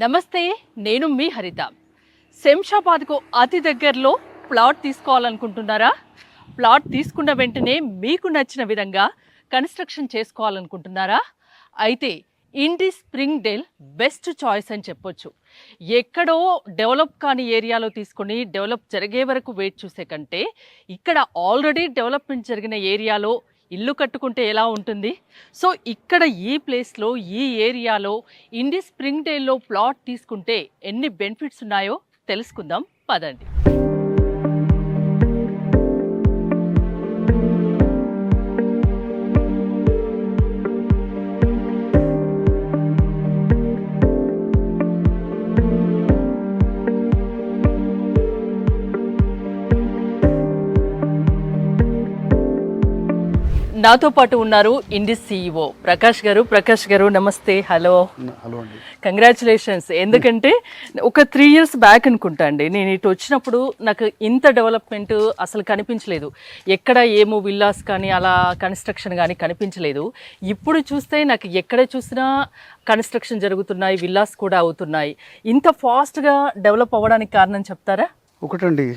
నమస్తే, నేను మీ హరిత. శంషాబాద్కు అతి దగ్గరలో ప్లాట్ తీసుకోవాలనుకుంటున్నారా? ప్లాట్ తీసుకున్న వెంటనే మీకు నచ్చిన విధంగా కన్స్ట్రక్షన్ చేసుకోవాలనుకుంటున్నారా? అయితే ఇండి స్ప్రింగ్ డేల్ బెస్ట్ చాయిస్ అని చెప్పొచ్చు. ఎక్కడో డెవలప్ కాని ఏరియాలో తీసుకొని డెవలప్ జరిగే వరకు వెయిట్ చూసే కంటే ఇక్కడ ఆల్రెడీ డెవలప్మెంట్ జరిగిన ఏరియాలో ఇల్లు కట్టుకుంటే ఎలా ఉంటుంది? సో ఇక్కడ ఈ ప్లేస్లో ఈ ఏరియాలో ఇండి స్ప్రింగ్ డేల్లో ప్లాట్ తీసుకుంటే ఎన్ని బెనిఫిట్స్ ఉన్నాయో తెలుసుకుందాం పదండి. నాతో పాటు ఉన్నారు ఇండి CEO ప్రకాష్ గారు. నమస్తే. హలో అండి. కంగ్రాచులేషన్స్. ఎందుకంటే ఒక 3 years బ్యాక్ అనుకుంటా అండి నేను ఇటు వచ్చినప్పుడు నాకు ఇంత డెవలప్మెంట్ అసలు కనిపించలేదు. ఎక్కడ ఏమో విల్లాస్ కానీ అలా కన్స్ట్రక్షన్ కానీ కనిపించలేదు. ఇప్పుడు చూస్తే నాకు ఎక్కడ చూసినా కన్స్ట్రక్షన్ జరుగుతున్నాయి, విల్లాస్ కూడా అవుతున్నాయి. ఇంత ఫాస్ట్గా డెవలప్ అవ్వడానికి కారణం చెప్తారా? ఒకటండి,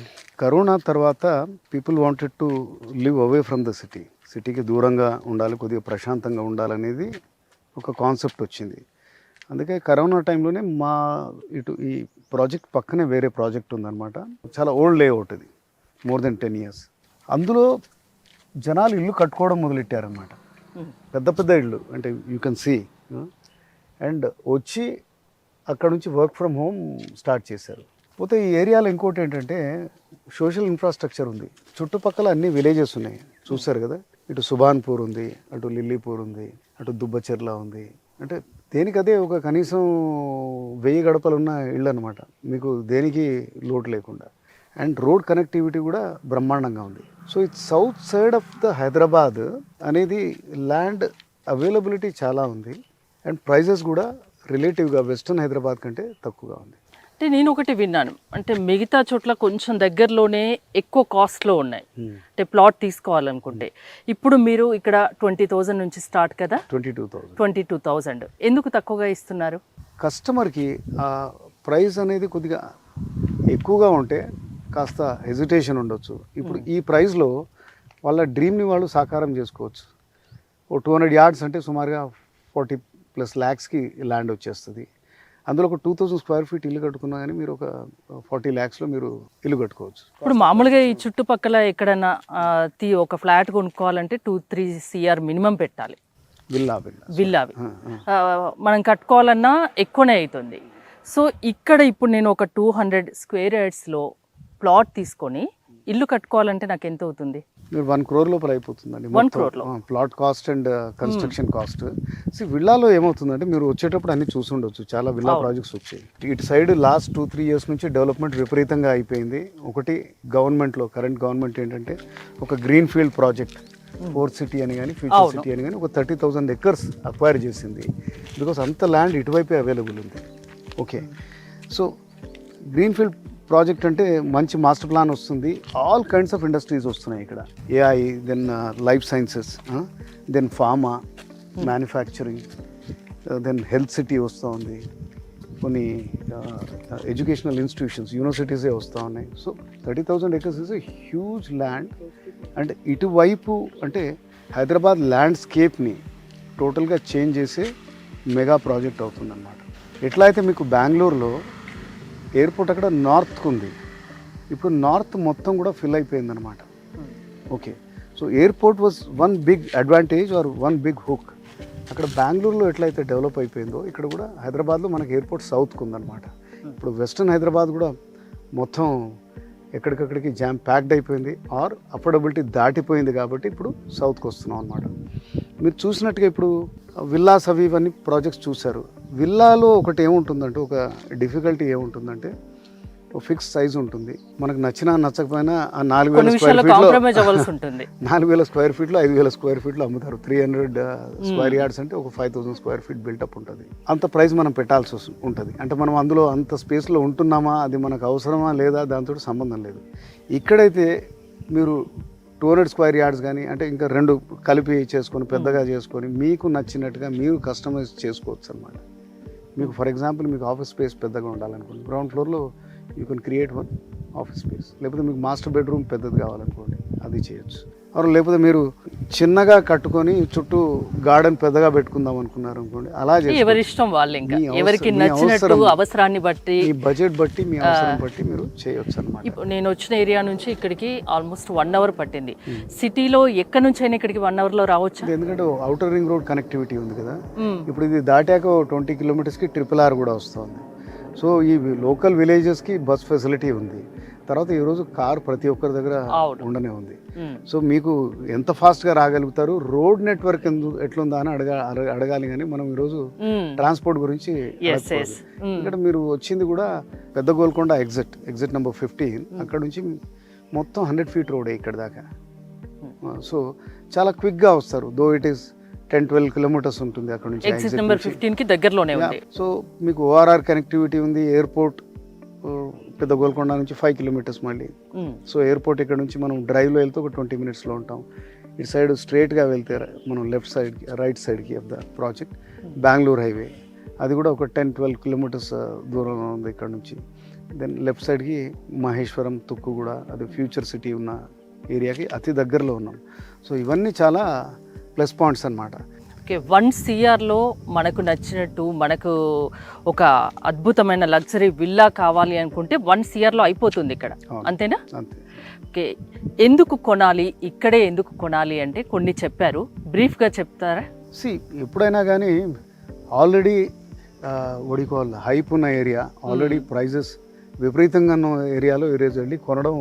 కరోనా తర్వాత people wanted to live away from the సిటీకి దూరంగా ఉండాలి, కొద్దిగా ప్రశాంతంగా ఉండాలనేది ఒక కాన్సెప్ట్ వచ్చింది. అందుకే కరోనా టైంలోనే మా ఇటు ఈ ప్రాజెక్ట్ పక్కనే వేరే ప్రాజెక్ట్ ఉందన్నమాట. చాలా ఓల్డ్ లేఅవుట్, ఇది మోర్ దెన్ 10 years. అందులో జనాలు ఇల్లు కట్టుకోవడం మొదలెట్టారనమాట. పెద్ద పెద్ద ఇళ్ళు అంటే యూ కెన్ సీ. అండ్ వచ్చి అక్కడ నుంచి వర్క్ ఫ్రమ్ హోమ్ స్టార్ట్ చేశారు. పోతే ఈ ఏరియాలో ఇంకోటి ఏంటంటే సోషల్ ఇన్ఫ్రాస్ట్రక్చర్ ఉంది. చుట్టుపక్కల అన్ని విలేజెస్ ఉన్నాయి, చూస్తారు కదా. ఇటు సుభాన్పూర్ ఉంది, అటు లిల్లీపూర్ ఉంది, అటు దుబ్బచెర్ల ఉంది. అంటే దేనికదే ఒక కనీసం 1000 గడపలున్న ఇళ్ళు అనమాట, మీకు దేనికి లోటు లేకుండా. అండ్ రోడ్ కనెక్టివిటీ కూడా బ్రహ్మాండంగా ఉంది. So it's south side of the Hyderabad అనేది ల్యాండ్ అవైలబిలిటీ చాలా ఉంది. అండ్ ప్రైజెస్ కూడా రిలేటివ్గా వెస్టర్న్ హైదరాబాద్ కంటే తక్కువగా ఉంది. అంటే నేను ఒకటి విన్నాను, అంటే మిగతా చోట్ల కొంచెం దగ్గరలోనే ఎక్కువ కాస్ట్లో ఉన్నాయి అంటే ప్లాట్ తీసుకోవాలనుకుంటే. ఇప్పుడు మీరు ఇక్కడ 20,000 నుంచి స్టార్ట్ కదా? 22,000 ఎందుకు తక్కువగా ఇస్తున్నారు? కస్టమర్కి ఆ ప్రైస్ అనేది కొద్దిగా ఎక్కువగా ఉంటే కాస్త హెజిటేషన్ ఉండొచ్చు. ఇప్పుడు ఈ ప్రైస్లో వాళ్ళ డ్రీమ్ని వాళ్ళు సాకారం చేసుకోవచ్చు. ఓ 200 yards అంటే సుమారుగా 40+ lakhsకి ల్యాండ్ వచ్చేస్తుంది. అందులో ఒక 2,000 square feet ఇల్లు కట్టుకున్నా కానీ మీరు ఒక 40 lakhsలో మీరు ఇల్లు కట్టుకోవచ్చు. ఇప్పుడు మామూలుగా ఈ చుట్టుపక్కల ఎక్కడన్నా ఒక ఫ్లాట్ కొనుక్కోవాలంటే 2-3 CR మినిమం పెట్టాలి. విల్లా మనం కట్టుకోవాలన్నా ఎక్కువనే అవుతుంది. సో ఇక్కడ ఇప్పుడు నేను ఒక 200 square yardsలో ప్లాట్ తీసుకొని ఇల్లు కట్టుకోవాలంటే నాకు ఎంత అవుతుంది? మీరు 1 crore లోపల అయిపోతుందండి. 1 crore లో plot cost and construction cost. విల్లాలో ఏమవుతుందంటే మీరు వచ్చేటప్పుడు అన్ని చూసి ఉండొచ్చు, చాలా విల్లా ప్రాజెక్ట్స్ వచ్చాయి. ఇటు సైడ్ లాస్ట్ 2-3 years నుంచి డెవలప్మెంట్ విపరీతంగా అయిపోయింది. ఒకటి గవర్నమెంట్లో కరెంట్ గవర్నమెంట్ ఏంటంటే ఒక green field project fourth city అని కానీ ఫ్యూచర్ సిటీ అని కానీ ఒక 30,000 acres అక్వైర్ చేసింది. బికాస్ అంత ల్యాండ్ ఇటువైపే అవైలబుల్ ఉంది. Okay, so green field project అంటే మంచి మాస్టర్ ప్లాన్ వస్తుంది. ఆల్ కైండ్స్ ఆఫ్ ఇండస్ట్రీస్ వస్తున్నాయి ఇక్కడ. AI, then life sciences, then pharma, manufacturing, then health city వస్తూ ఉంది. కొన్ని ఎడ్యుకేషనల్ ఇన్స్టిట్యూషన్స్, యూనివర్సిటీసే వస్తూ ఉన్నాయి. So 30,000 acres is a huge land. And ఇటువైపు అంటే హైదరాబాద్ ల్యాండ్స్కేప్ని టోటల్గా చేంజ్ చేసే మెగా ప్రాజెక్ట్ అవుతుందన్నమాట. ఎట్లా అయితే మీకు బెంగళూరులో ఎయిర్పోర్ట్ అక్కడ నార్త్కు ఉంది, ఇప్పుడు నార్త్ మొత్తం కూడా ఫిల్ అయిపోయిందనమాట. Okay, so airport was one big advantage or one big hook. అక్కడ బెంగళూరులో ఎట్లయితే డెవలప్ అయిపోయిందో ఇక్కడ కూడా హైదరాబాద్లో మనకి ఎయిర్పోర్ట్ సౌత్కు ఉందన్నమాట. ఇప్పుడు వెస్టర్న్ హైదరాబాద్ కూడా మొత్తం ఎక్కడికక్కడికి జామ్ ప్యాక్డ్ అయిపోయింది ఆర్ అఫోర్డబిలిటీ దాటిపోయింది. కాబట్టి ఇప్పుడు సౌత్కి వస్తున్నాం అనమాట. మీరు చూసినట్టుగా ఇప్పుడు విల్లాస్ అవి ఇవన్నీ ప్రాజెక్ట్స్ చూశారు. విల్లాలో ఒకటి ఏముంటుందంటే, ఒక డిఫికల్టీ ఏముంటుందంటే ఫిక్స్ సైజ్ ఉంటుంది. మనకు నచ్చినా నచ్చకపోయినా ఆ 4,000 square feetలో 4,000 square feetలో 5,000 square feetలో అమ్ముతారు. 300 square yards అంటే ఒక 5,000 square feet బిల్టప్ ఉంటుంది. అంత ప్రైస్ మనం పెట్టాల్సి ఉంటుంది. అంటే మనం అందులో అంత స్పేస్లో ఉంటున్నామా, అది మనకు అవసరమా లేదా, దాంతో సంబంధం లేదు. ఇక్కడైతే మీరు 200 square yards కానీ అంటే ఇంకా 2 కలిపి చేసుకొని పెద్దగా చేసుకొని మీకు నచ్చినట్టుగా మీరు కస్టమైజ్ చేసుకోవచ్చు అన్నమాట. మీకు ఫర్ ఎగ్జాంపుల్ మీకు ఆఫీస్ స్పేస్ పెద్దగా ఉండాలనుకోండి, గ్రౌండ్ ఫ్లోర్లో you can create one office space. లేకపోతే మీకు మాస్టర్ బెడ్రూమ్ పెద్దది కావాలనుకోండి, అది చేయొచ్చు. లేకపోతే మీరు చిన్నగా కట్టుకొని చుట్టూ గార్డెన్ పెద్దగా పెట్టుకుందాం అనుకున్నారు అనుకోండి, అలా ఎవరి ఇష్టం వాళ్ళు, ఇంకా ఎవరికి నచ్చినట్టు అవసరాన్ని బట్టి, మీ బడ్జెట్ బట్టి, మీ అవసరం బట్టి మీరు చేయొచ్చు అన్నమాట. ఇప్పుడు నేను వచ్చిన ఏరియా నుంచి ఇక్కడికి ఆల్మోస్ట్ 1 hour పట్టింది. సిటీలో ఎక్కడి నుంచి అయినా ఇక్కడికి 1 hour లో రావచ్చు, ఎందుకంటే అవుటర్ రింగ్ రోడ్ కనెక్టివిటీ ఉంది కదా. ఇప్పుడు ఇది దాటాక 20 kilometers RRR కూడా వస్తుంది. సో ఈ లోకల్ విలేజెస్కి బస్ ఫెసిలిటీ ఉంది. తర్వాత ఈరోజు కార్ ప్రతి ఒక్కరి దగ్గర ఉండనే ఉంది. సో మీకు ఎంత ఫాస్ట్గా రాగలుగుతారు, రోడ్ నెట్వర్క్ ఎట్లుందా అని అడగాలి. కానీ మనం ఈరోజు ట్రాన్స్పోర్ట్ గురించి ఇక్కడ మీరు వచ్చింది కూడా పెద్ద గోల్కొండ ఎగ్జిట్ నెంబర్ 15, అక్కడ నుంచి మొత్తం 100 feet రోడ్ ఇక్కడ దాకా. సో చాలా క్విక్గా వస్తారు. దో ఇట్ ఈస్ 10-12 kilometers ఉంటుంది అక్కడ నుంచి. ఎగ్జిట్ నెంబర్ 15 కి దగ్గరలోనే ఉంది. సో మీకు ORR కనెక్టివిటీ ఉంది. ఎయిర్పోర్ట్ పెద్ద గోల్కొండ నుంచి 5 kilometers మళ్ళీ. సో ఎయిర్పోర్ట్ ఇక్కడ నుంచి మనం డ్రైవ్లో వెళ్తే ఒక 20 minutesలో ఉంటాం. ఇటు సైడ్ స్ట్రైట్గా వెళ్తే మనం లెఫ్ట్ సైడ్కి, రైట్ సైడ్కి of the project Bengaluru highway, అది కూడా ఒక 10-12 kilometers దూరంలో ఉంది ఇక్కడ నుంచి. దెన్ లెఫ్ట్ సైడ్కి మహేశ్వరం, తుక్కు కూడా, అది ఫ్యూచర్ సిటీ ఉన్న ఏరియాకి అతి దగ్గరలో ఉన్నాం. సో ఇవన్నీ చాలా ప్లస్ పాయింట్స్ అన్నమాట. ఓకే, 1 CRలో మనకు నచ్చినట్టు, మనకు ఒక అద్భుతమైన లగ్జరీ విల్లా కావాలి అనుకుంటే 1 CRలో అయిపోతుంది ఇక్కడ, అంతేనా? అంతే. ఓకే, ఎందుకు కొనాలి, ఇక్కడే ఎందుకు కొనాలి అంటే కొన్ని చెప్పారు, బ్రీఫ్గా చెప్తారా? ఎప్పుడైనా కానీ ఆల్రెడీ ఒడికోల్ హైప్ ఉన్న ఏరియా, ఆల్రెడీ ప్రైజెస్ విపరీతంగా ఉన్న ఏరియాలో ఈరోజు వెళ్ళి కొనడం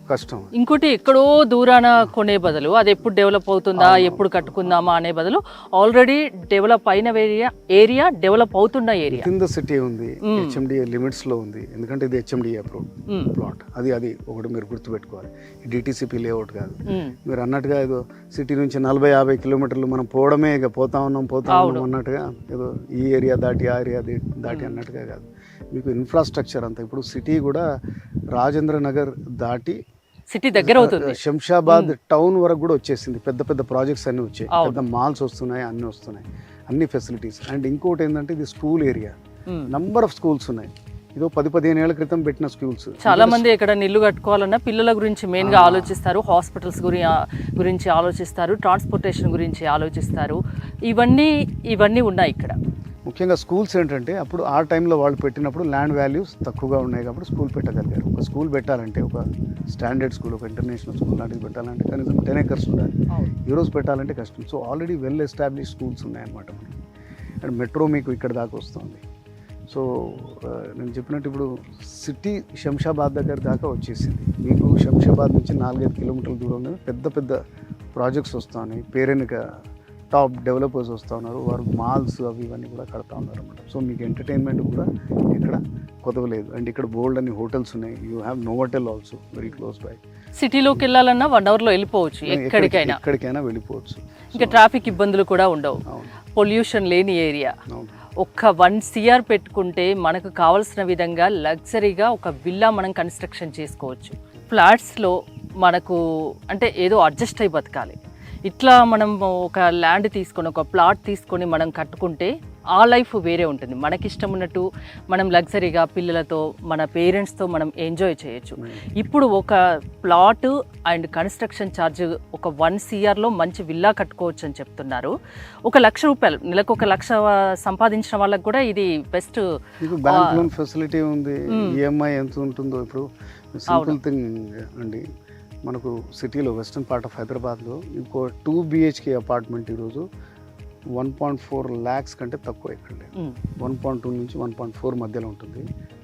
కష్టం. ఇంకోటి ఎక్కడో దూరాన కొనే బదులు, అది ఎప్పుడు డెవలప్ అవుతుందా, ఎప్పుడు కట్టుకుందామా అనే బదులు ఆల్రెడీ డెవలప్ అయిన ఏరియా, డెవలప్ అవుతున్న ఏరియా ఇన్ ద సిటీ ఉంది, HMDA లిమిట్స్ లో ఉంది. ఎందుకంటే ఇది HMDA అప్రూవ్డ్ ప్లాట్. అది ఒకటి మీరు గుర్తుపెట్టుకోవాలి. DTCP లేఅవుట్ కాదు. మీరు అన్నట్టుగా ఏదో సిటీ నుంచి 40-50 kilometers మనం పోవడమే, ఇక పోతా ఉన్నాం అన్నట్టుగా, ఏదో ఈ ఏరియా దాటి ఆ ఏరియా దాటి అన్నట్టుగా కాదు. మీకు ఇన్ఫ్రాస్ట్రక్చర్ అంతా ఇప్పుడు సిటీ కూడా రాజేంద్ర నగర్ దాటి సిటీ దగ్గర అవుతుంది, శంషాబాద్ టౌన్ వరకు కూడా వచ్చేసింది. పెద్ద పెద్ద ప్రాజెక్ట్స్ అన్ని వచ్చాయి, పెద్ద మాల్స్ వస్తున్నాయి, అన్ని వస్తున్నాయి, అన్ని ఫెసిలిటీస్. అండ్ ఇంకోటి ఏంటంటే ఇది school area, number of schools ఉన్నాయి. ఇదో 10-15 ఏళ్ల క్రితం పెట్టిన స్కూల్స్. చాలా మంది ఇక్కడ ఇల్లు కట్టుకోవాలన్నా పిల్లల గురించి మెయిన్ గా ఆలోచిస్తారు, హాస్పిటల్స్ గురించి ఆలోచిస్తారు, ట్రాన్స్పోర్టేషన్ గురించి ఆలోచిస్తారు. ఇవన్నీ ఉన్నాయి ఇక్కడ. ముఖ్యంగా స్కూల్స్ ఏంటంటే అప్పుడు ఆ టైంలో వాళ్ళు పెట్టినప్పుడు ల్యాండ్ వాల్యూస్ తక్కువగా ఉన్నాయి కాబట్టి స్కూల్ పెట్టగలిగారు. ఒక స్కూల్ పెట్టాలంటే, ఒక స్టాండర్డ్ స్కూల్, ఒక ఇంటర్నేషనల్ స్కూల్ లాంటిది పెట్టాలంటే కనీసం 10 acres ఉండాలి. ఈరోజు పెట్టాలంటే కష్టం. So already well establish schools ఉన్నాయన్నమాట మనకి. అండ్ మెట్రో మీకు ఇక్కడ దాకా వస్తుంది. సో నేను చెప్పినట్టు ఇప్పుడు సిటీ శంషాబాద్ దగ్గర దాకా వచ్చేసింది. మీకు శంషాబాద్ నుంచి 4-5 kilometers దూరంలో పెద్ద పెద్ద ప్రాజెక్ట్స్ వస్తున్నాయి. పేరెన్నిక టాప్ డెవలపర్స్ వస్తూ ఉన్నారు. వారు మాల్స్ అవి ఇవన్నీ కూడా కడతా ఉన్నారు అన్నమాట. సో మీకు ఎంటర్టైన్మెంట్ కూడా ఇక్కడ కొదవలేదు. అండ్ ఇక్కడ బోల్డ్ అన్ని హోటల్స్ ఉన్నాయి. You have Novotel also very close by. సిటీలోకి వెళ్ళాలన్నా 1 hourలో వెళ్ళిపోవచ్చు, ఎక్కడికైనా వెళ్ళిపోవచ్చు. ఇంకా ట్రాఫిక్ ఇబ్బందులు కూడా ఉండవు, పొల్యూషన్ లేని ఏరియా. ఒక్క 1 CR పెట్టుకుంటే మనకు కావాల్సిన విధంగా లగ్జరీగా ఒక విల్లా మనం కన్స్ట్రక్షన్ చేసుకోవచ్చు. ఫ్లాట్స్లో మనకు అంటే ఏదో అడ్జస్ట్ అయి బతకాలి. ఇట్లా మనం ఒక ల్యాండ్ తీసుకొని, ఒక ప్లాట్ తీసుకొని మనం కట్టుకుంటే ఆ లైఫ్ వేరే ఉంటుంది. మనకి ఇష్టం ఉన్నట్టు మనం లగ్జరీగా పిల్లలతో, మన పేరెంట్స్తో మనం ఎంజాయ్ చేయొచ్చు. ఇప్పుడు ఒక ప్లాట్ అండ్ కన్స్ట్రక్షన్ ఛార్జ్ ఒక 1 CRలో మంచి విల్లా కట్టుకోవచ్చు అని చెప్తున్నారు. 1 లక్ష రూపాయలు నెలకు, 1 లక్ష సంపాదించిన వాళ్ళకి కూడా ఇది బెస్ట్. బ్యాంక్ లోన్ ఫెసిలిటీ ఉంది. EMI ఎంత ఉంటుందో ఇప్పుడు సింపుల్ థింగ్ అండి. మనకు సిటీలో వెస్టర్న్ పార్ట్ ఆఫ్ హైదరాబాద్లో ఇంకో 2 BHK అపార్ట్మెంట్ ఈరోజు 1.4 lakhs కంటే తక్కువ ఇక్కడ లేదు. 1.2 నుంచి 1.4 మధ్యలో ఉంటుంది.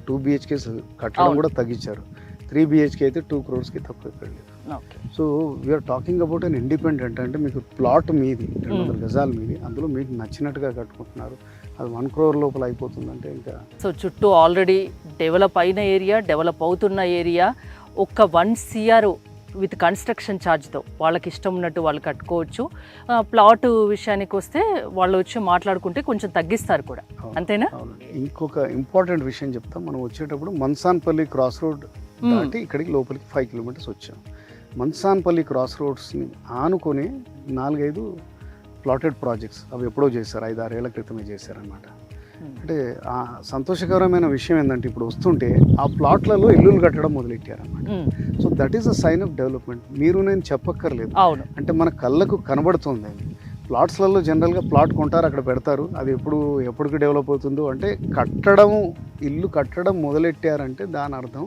2 BHK కట్టడం కూడా తగ్గించారు. 3 BHK అయితే 2 crores తక్కువ ఇక్కడ లేదు. So we're talking about an independent. అంటే మీకు ప్లాట్ మీది, 200 గజాలు మీది, అందులో మీకు నచ్చినట్టుగా కట్టుకుంటున్నారు. అది 1 crore లోపల అయిపోతుందంటే ఇంకా. సో చుట్టూ ఆల్రెడీ డెవలప్ అయిన ఏరియా, డెవలప్ అవుతున్న ఏరియా, ఒక 1 CR విత్ కన్స్ట్రక్షన్ ఛార్జ్తో వాళ్ళకి ఇష్టం ఉన్నట్టు వాళ్ళు కట్టుకోవచ్చు. ప్లాట్ విషయానికి వస్తే వాళ్ళు వచ్చి మాట్లాడుకుంటే కొంచెం తగ్గిస్తారు కూడా, అంతేనా? ఇంకొక ఇంపార్టెంట్ విషయం చెప్తాం. మనం వచ్చేటప్పుడు మన్సాన్పల్లి క్రాస్ రోడ్ దాటి ఇక్కడికి లోపలికి 5 kilometers వచ్చాం. మన్సాన్పల్లి క్రాస్ రోడ్స్ని ఆనుకొని 4-5 ప్లాటెడ్ ప్రాజెక్ట్స్ అవి ఎప్పుడో చేశారు, 5-6 ఏళ్ల క్రితమే చేశారనమాట. అంటే ఆ సంతోషకరమైన విషయం ఏంటంటే ఇప్పుడు వస్తుంటే ఆ ప్లాట్లలో ఇల్లులు కట్టడం మొదలెట్టారన్నమాట. So that is a sign of development. మీరు నేను చెప్పక్కర్లేదు, అవును. అంటే మన కళ్ళకు కనబడుతుంది అది. ప్లాట్స్లలో జనరల్గా ప్లాట్ కొంటారు, అక్కడ పెడతారు, అది ఎప్పటికి డెవలప్ అవుతుందో. అంటే ఇల్లు కట్టడం మొదలెట్టారంటే దాని అర్థం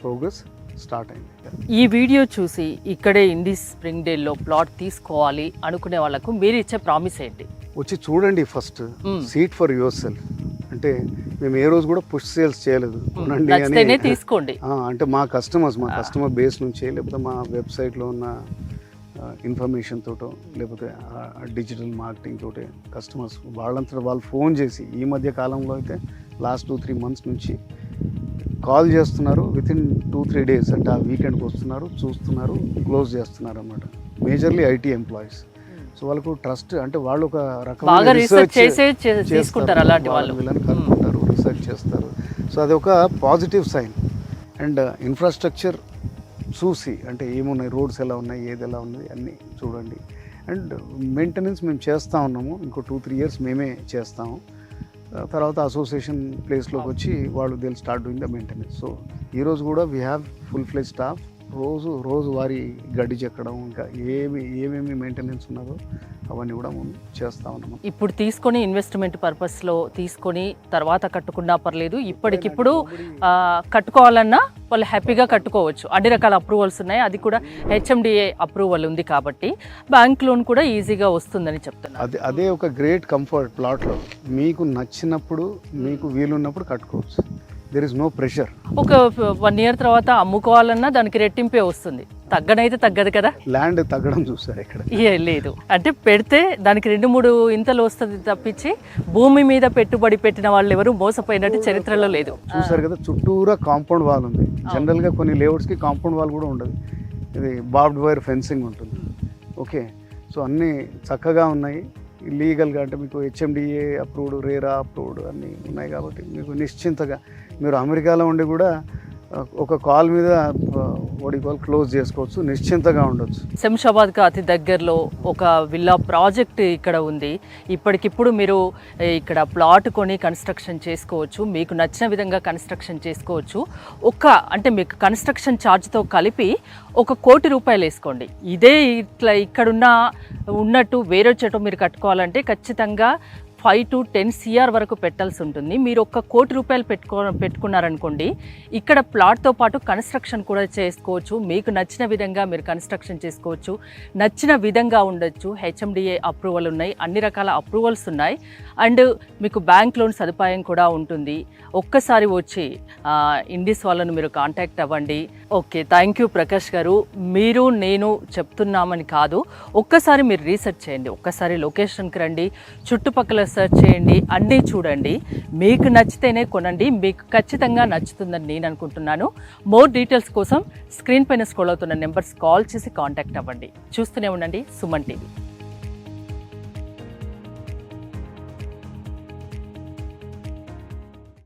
ప్రోగ్రెస్ స్టార్ట్ అయింది. ఈ వీడియో చూసి ఇక్కడే ఇండిస్ స్ప్రింగ్ డేల్లో ప్లాట్ తీసుకోవాలి అనుకునే వాళ్ళకు మీరు ఇచ్చే ప్రామిస్ ఏంటి? వచ్చి చూడండి first, seat for your self. అంటే మేము ఏ రోజు కూడా పుష్ సేల్స్ చేయలేదు, కొనండి నచ్చితేనే అని. తీసుకోండి. అంటే మా కస్టమర్ బేస్ నుంచి, లేకపోతే మా వెబ్సైట్లో ఉన్న ఇన్ఫర్మేషన్ తోటో, లేకపోతే డిజిటల్ మార్కెటింగ్ తోటే కస్టమర్స్ వాళ్ళంతటా వాళ్ళు ఫోన్ చేసి, ఈ మధ్య కాలంలో అయితే లాస్ట్ 2-3 మంత్స్ నుంచి కాల్ చేస్తున్నారు. వితిన్ 2-3 డేస్, అంటే ఆ వీకెండ్కి వస్తున్నారు, చూస్తున్నారు, క్లోజ్ చేస్తున్నారు అన్నమాట. Majorly IT employees. సో వాళ్ళకు ట్రస్ట్, అంటే వాళ్ళు ఒక రకమైన రీసెర్చ్ తీసుకుంటారు, అలాంటి వాళ్ళు వీళ్ళని కనుక్కుంటారు, రీసెర్చ్ చేస్తారు. సో అది ఒక పాజిటివ్ సైన్. అండ్ ఇన్ఫ్రాస్ట్రక్చర్ చూసి, అంటే ఏమున్నాయి, రోడ్స్ ఎలా ఉన్నాయి, ఏది ఎలా ఉన్నది అన్నీ చూడండి. అండ్ మెయింటెనెన్స్ మేము చేస్తూ ఉన్నాము, ఇంకో 2-3 ఇయర్స్ మేమే చేస్తాము. తర్వాత అసోసియేషన్ ప్లేస్లోకి వచ్చి వాళ్ళు they'll start doing the maintenance. So ఈరోజు కూడా we have full fledged staff. రోజు వారి గడ్డి చెక్కడం, ఇంకా ఏమేమి మెయింటెనెన్స్ ఉన్నదో అవన్నీ కూడా మనం చేస్తూ ఉన్నాము. ఇప్పుడు తీసుకొని ఇన్వెస్ట్మెంట్ పర్పస్లో తీసుకొని తర్వాత కట్టుకున్నా పర్లేదు, ఇప్పటికిప్పుడు కట్టుకోవాలన్నా వాళ్ళు హ్యాపీగా కట్టుకోవచ్చు. అన్ని రకాల అప్రూవల్స్ ఉన్నాయి, అది కూడా హెచ్ఎండిఏ అప్రూవల్ ఉంది కాబట్టి బ్యాంక్ లోన్ కూడా ఈజీగా వస్తుందని చెప్తున్నారు. అదే ఒక గ్రేట్ కంఫర్ట్. ప్లాట్లో మీకు నచ్చినప్పుడు, మీకు వీలున్నప్పుడు కట్టుకోవచ్చు. There is no pressure. ఒక 1 year తర్వాత అమ్ముకోవాలన్నా దానికి రెట్టింపే వస్తుంది, తగ్గనైతే తగ్గదు కదా. ల్యాండ్ తగ్గడం చూసారు ఇక్కడ? లేదు, అంటే పెడితే దానికి 2-3 ఇంతలు వస్తుంది తప్పించి భూమి మీద పెట్టుబడి పెట్టిన వాళ్ళు ఎవరు మోసపోయినట్టు చరిత్రలో లేదు. చూసారు కదా, చుట్టూరా కాంపౌండ్ వాల్ ఉంది. జనరల్గా కొన్ని లేఅవుట్స్కి కాంపౌండ్ వాల్ కూడా ఉండదు, ఇది బార్బ్డ్ వైర్ ఫెన్సింగ్ ఉంటుంది. ఓకే, సో అన్నీ చక్కగా ఉన్నాయి. లీగల్గా, అంటే మీకు హెచ్ఎండిఏ అప్రూవ్డ్, రేరా అప్రూవ్డ్ అన్నీ ఉన్నాయి కాబట్టి మీకు నిశ్చింతగా, మీరు అమెరికాలో ఉండి కూడా ఒక కాల్ మీద క్లోజ్ చేసుకోవచ్చు, నిశ్చింతగా ఉండొచ్చు. శంషాబాద్కి అతి దగ్గరలో ఒక విల్లా ప్రాజెక్ట్ ఇక్కడ ఉంది. ఇప్పటికిప్పుడు మీరు ఇక్కడ ప్లాట్ కొని కన్స్ట్రక్షన్ చేసుకోవచ్చు, మీకు నచ్చిన విధంగా కన్స్ట్రక్షన్ చేసుకోవచ్చు. అంటే మీకు కన్స్ట్రక్షన్ ఛార్జ్తో కలిపి 1 కోటి రూపాయలు వేసుకోండి. ఇదే ఇట్లా ఉన్నట్టు వేరే చోట మీరు కట్టుకోవాలంటే ఖచ్చితంగా 5 to 10 CR వరకు పెట్టాల్సి ఉంటుంది. మీరు 1 కోటి రూపాయలు పెట్టుకున్నారనుకోండి, ఇక్కడ ప్లాట్తో పాటు కన్స్ట్రక్షన్ కూడా చేసుకోవచ్చు. మీకు నచ్చిన విధంగా మీరు కన్స్ట్రక్షన్ చేసుకోవచ్చు, నచ్చిన విధంగా ఉండొచ్చు. హెచ్ఎండిఏ అప్రూవల్ ఉన్నాయి, అన్ని రకాల అప్రూవల్స్ ఉన్నాయి. అండ్ మీకు బ్యాంక్ లోన్ సదుపాయం కూడా ఉంటుంది. ఒక్కసారి వచ్చి ఇండిస్ వాళ్ళను మీరు కాంటాక్ట్ అవ్వండి. ఓకే, థ్యాంక్ యూ ప్రకాష్ గారు. మీరు నేను చెప్తున్నామని కాదు, ఒక్కసారి మీరు రీసెర్చ్ చేయండి, ఒక్కసారి లొకేషన్కి రండి, చుట్టుపక్కల సెర్చ్ చేయండి, అన్నీ చూడండి. మీకు నచ్చితేనే కొనండి, మీకు ఖచ్చితంగా నచ్చుతుందని నేను అనుకుంటున్నాను. మోర్ డీటెయిల్స్ కోసం స్క్రీన్ పైన స్క్రోల్ అవుతున్న నెంబర్స్ కాల్ చేసి కాంటాక్ట్ అవ్వండి. చూస్తూనే ఉండండి సుమన్ టీవీ.